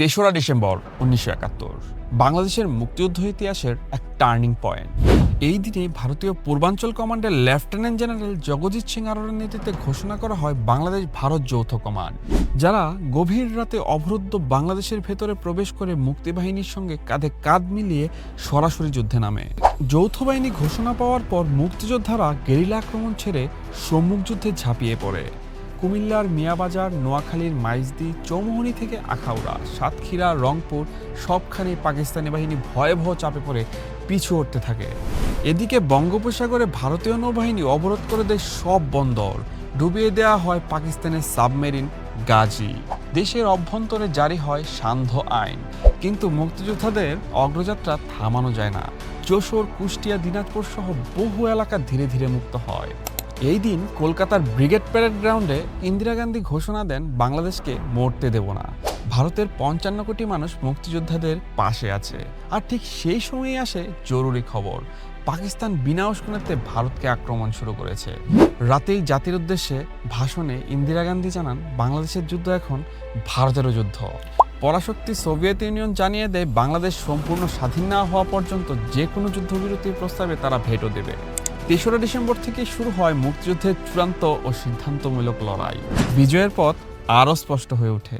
তেসরা ডিসেম্বর ১৯৭১ বাংলাদেশের মুক্তিযুদ্ধ ইতিহাসের এক টার্নিং পয়েন্ট। এই দিনে ভারতীয় পূর্বাঞ্চল কমান্ডের লেফটেন্যান্ট জেনারেল জগজিৎ সিং আরোরার নেতৃত্বে ঘোষণা করা হয় বাংলাদেশ ভারত যৌথ কমান্ড, যারা গভীর রাতে অবরুদ্ধ বাংলাদেশের ভেতরে প্রবেশ করে মুক্তিবাহিনীর সঙ্গে কাঁধে কাঁধ মিলিয়ে সরাসরি যুদ্ধে নামে। যৌথ বাহিনী ঘোষণা পাওয়ার পর মুক্তিযোদ্ধারা গেরিলা আক্রমণ ছেড়ে সম্মুখ যুদ্ধে ঝাঁপিয়ে পড়ে। কুমিল্লার মিয়াবাজার, নোয়াখালীর মাইজদি, চৌমুহনী থেকে আখাউড়া, সাতক্ষীরা, রংপুর সবখানে পাকিস্তানি বাহিনী ভয়াবহ চাপে পড়ে পিছু হটতে থাকে। এদিকে বঙ্গোপসাগরে ভারতীয় নৌবাহিনী অবরোধ করে দেয় সব বন্দর, ডুবিয়ে দেওয়া হয় পাকিস্তানের সাবমেরিন গাজী। দেশের অভ্যন্তরে জারি হয় সান্ধ্য আইন, কিন্তু মুক্তিযোদ্ধাদের অগ্রযাত্রা থামানো যায় না। যশোর, কুষ্টিয়া, দিনাজপুর সহ বহু এলাকা ধীরে ধীরে মুক্ত হয়। এই দিন কলকাতার ব্রিগেড প্যারেড গ্রাউন্ডে ইন্দিরা গান্ধী ঘোষণা দেন, বাংলাদেশকে মরতে দেব না। ভারতের ৫৫ কোটি মানুষ মুক্তিযোদ্ধাদের পাশে আছে। আর ঠিক সেই সময়ই আসে জরুরি খবর, পাকিস্তান বিনা উস্কানিতে ভারতকে আক্রমণ শুরু করেছে। রাতেই জাতির উদ্দেশ্যে ভাষণে ইন্দিরা গান্ধী জানান, বাংলাদেশের যুদ্ধ এখন ভারতেরও যুদ্ধ। পরাশক্তি সোভিয়েত ইউনিয়ন জানিয়ে দেয়, বাংলাদেশ সম্পূর্ণ স্বাধীন না হওয়া পর্যন্ত যে কোনো যুদ্ধবিরতির প্রস্তাবে তারা ভেটো দেবে। ৩রা ডিসেম্বর থেকে শুরু হয় মুক্তিযুদ্ধের চূড়ান্ত ও সিদ্ধান্তমূলক লড়াই। বিজয়ের পথ আরও স্পষ্ট হয়ে ওঠে।